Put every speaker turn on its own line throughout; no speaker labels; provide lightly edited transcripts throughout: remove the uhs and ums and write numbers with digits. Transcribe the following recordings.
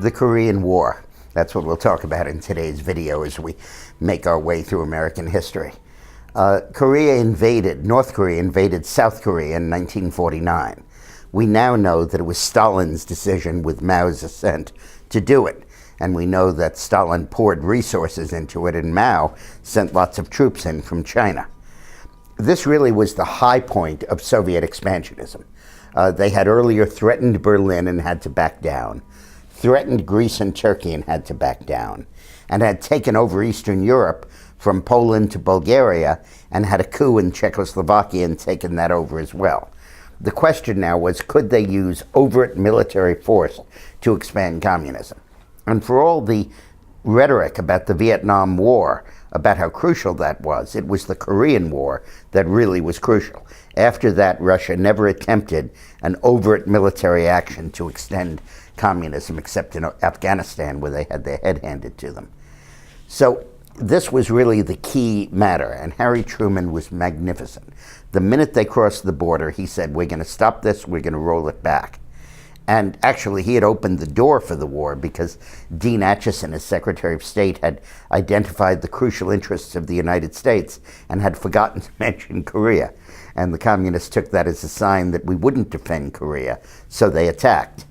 The Korean War. That's what we'll talk about in today's video as we make our way through American history. North Korea invaded South Korea in 1949. We now know that it was Stalin's decision with Mao's assent to do it. And we know that Stalin poured resources into it and Mao sent lots of troops in from China. This really was the high point of Soviet expansionism. They had earlier threatened Berlin and had to back down, threatened Greece and Turkey and had to back down, and had taken over Eastern Europe from Poland to Bulgaria and had a coup in Czechoslovakia and taken that over as well. The question now was, could they use overt military force to expand communism? And for all the rhetoric about the Vietnam War, about how crucial that was, it was the Korean War that really was crucial. After that, Russia never attempted an overt military action to extend communism, except in Afghanistan, where they had their head handed to them. So this was really the key matter, and Harry Truman was magnificent. The minute they crossed the border, he said, we're going to stop this, we're going to roll it back. And actually, he had opened the door for the war because Dean Acheson, as Secretary of State, had identified the crucial interests of the United States and had forgotten to mention Korea. And the communists took that as a sign that we wouldn't defend Korea, so they attacked.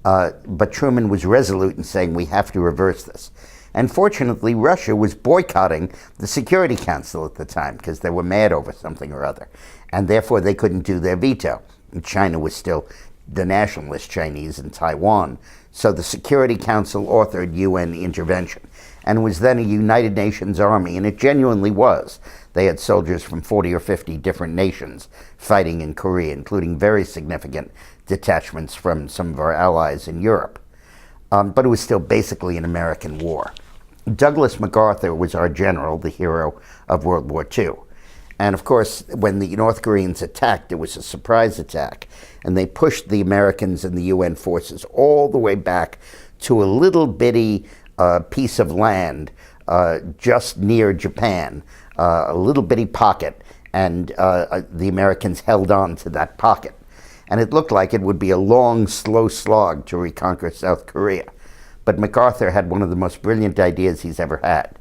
But Truman was resolute in saying, we have to reverse this. And fortunately, Russia was boycotting the Security Council at the time because they were mad over something or other. And therefore, they couldn't do their veto. And China was still the nationalist Chinese in Taiwan. So the Security Council authored UN intervention and was then a United Nations army, and it genuinely was. They had soldiers from 40 or 50 different nations fighting in Korea, including very significant detachments from some of our allies in Europe. But it was still basically an American war. Douglas MacArthur was our general, the hero of World War II. And of course, when the North Koreans attacked, it was a surprise attack. And they pushed the Americans and the UN forces all the way back to a little bitty piece of land just near Japan, a little bitty pocket. And the Americans held on to that pocket. And it looked like it would be a long, slow slog to reconquer South Korea. But MacArthur had one of the most brilliant ideas he's ever had.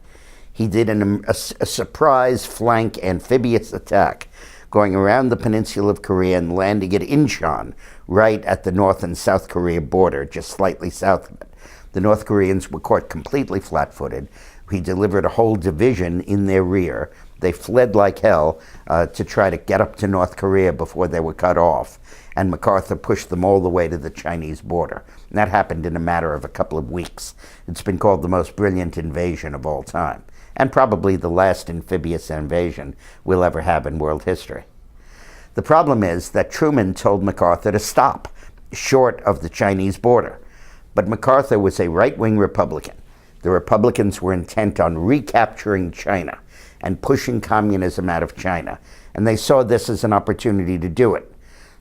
He did a surprise flank amphibious attack, going around the peninsula of Korea and landing at Incheon, right at the North and South Korea border, just slightly south of it. The North Koreans were caught completely flat-footed. He delivered a whole division in their rear. They fled like hell to try to get up to North Korea before they were cut off. And MacArthur pushed them all the way to the Chinese border. And that happened in a matter of a couple of weeks. It's been called the most brilliant invasion of all time, and probably the last amphibious invasion we'll ever have in world history. The problem is that Truman told MacArthur to stop, short of the Chinese border. But MacArthur was a right-wing Republican. The Republicans were intent on recapturing China and pushing communism out of China, and they saw this as an opportunity to do it.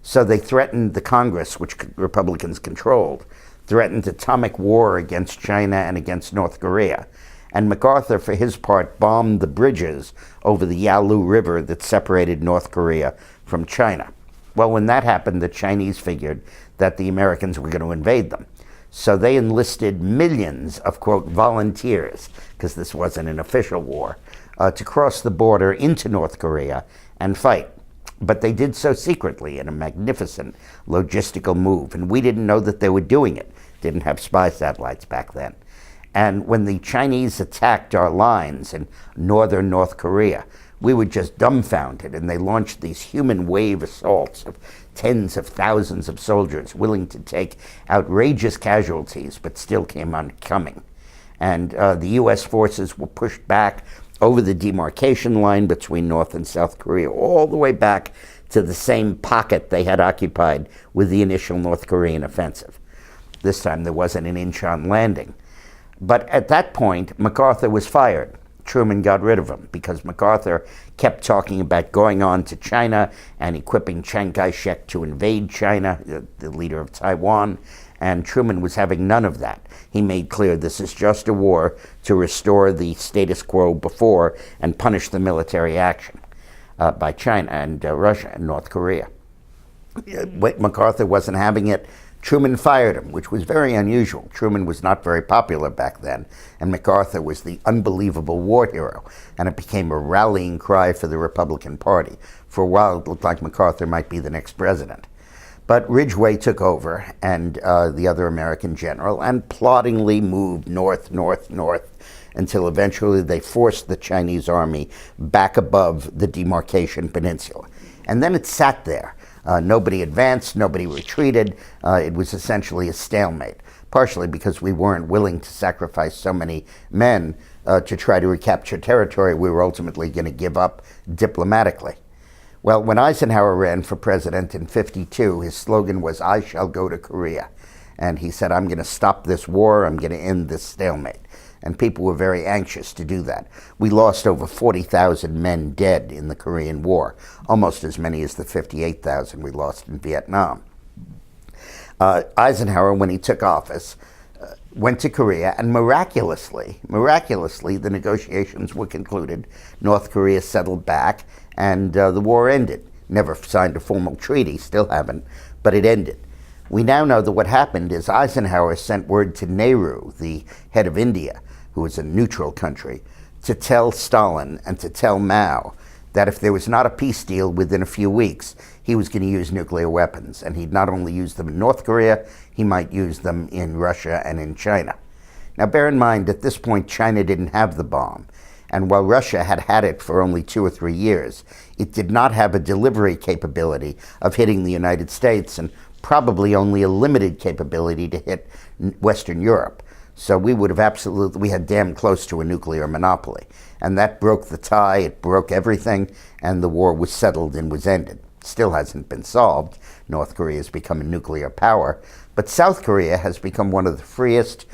So they threatened the Congress, which Republicans controlled, threatened atomic war against China and against North Korea. And MacArthur, for his part, bombed the bridges over the Yalu River that separated North Korea from China. Well, when that happened, the Chinese figured that the Americans were going to invade them. So they enlisted millions of, quote, volunteers, because this wasn't an official war, to cross the border into North Korea and fight. But they did so secretly in a magnificent logistical move, and we didn't know that they were doing it. Didn't have spy satellites back then. And when the Chinese attacked our lines in northern North Korea, we were just dumbfounded, and they launched these human wave assaults of tens of thousands of soldiers willing to take outrageous casualties, but still came on coming. And the U.S. forces were pushed back over the demarcation line between North and South Korea, all the way back to the same pocket they had occupied with the initial North Korean offensive. This time there wasn't an Incheon landing. But at that point, MacArthur was fired. Truman got rid of him because MacArthur kept talking about going on to China and equipping Chiang Kai-shek to invade China, the leader of Taiwan, and Truman was having none of that. He made clear this is just a war to restore the status quo before and punish the military action by China and Russia and North Korea. MacArthur wasn't having it. Truman fired him, which was very unusual. Truman was not very popular back then, and MacArthur was the unbelievable war hero, and it became a rallying cry for the Republican Party. For a while, it looked like MacArthur might be the next president. But Ridgway took over, and the other American general, and ploddingly moved north, north, north, until eventually they forced the Chinese army back above the demarcation peninsula. And then it sat there. Nobody advanced, nobody retreated. It was essentially a stalemate, partially because we weren't willing to sacrifice so many men to try to recapture territory we were ultimately going to give up diplomatically. Well, when Eisenhower ran for president in '52, his slogan was, "I shall go to Korea." And he said, "I'm going to stop this war, I'm going to end this stalemate." And people were very anxious to do that. We lost over 40,000 men dead in the Korean War, almost as many as the 58,000 we lost in Vietnam. Eisenhower, when he took office, went to Korea, and miraculously, the negotiations were concluded. North Korea settled back, and the war ended. Never signed a formal treaty, still haven't, but it ended. We now know that what happened is Eisenhower sent word to Nehru, the head of India, who was a neutral country, to tell Stalin and to tell Mao that if there was not a peace deal within a few weeks, he was going to use nuclear weapons. And he'd not only use them in North Korea, he might use them in Russia and in China. Now bear in mind, at this point, China didn't have the bomb. And while Russia had had it for only 2 or 3 years, it did not have a delivery capability of hitting the United States, and probably only a limited capability to hit Western Europe. So we had damn close to a nuclear monopoly. And that broke the tie, it broke everything, and the war was settled and was ended. Still hasn't been solved. North Korea has become a nuclear power. But South Korea has become one of the freest,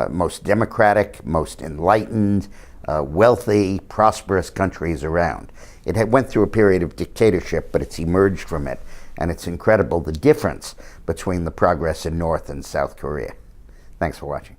most democratic, most enlightened, wealthy, prosperous countries around. It went through a period of dictatorship, but it's emerged from it. And it's incredible the difference between the progress in North and South Korea. Thanks for watching.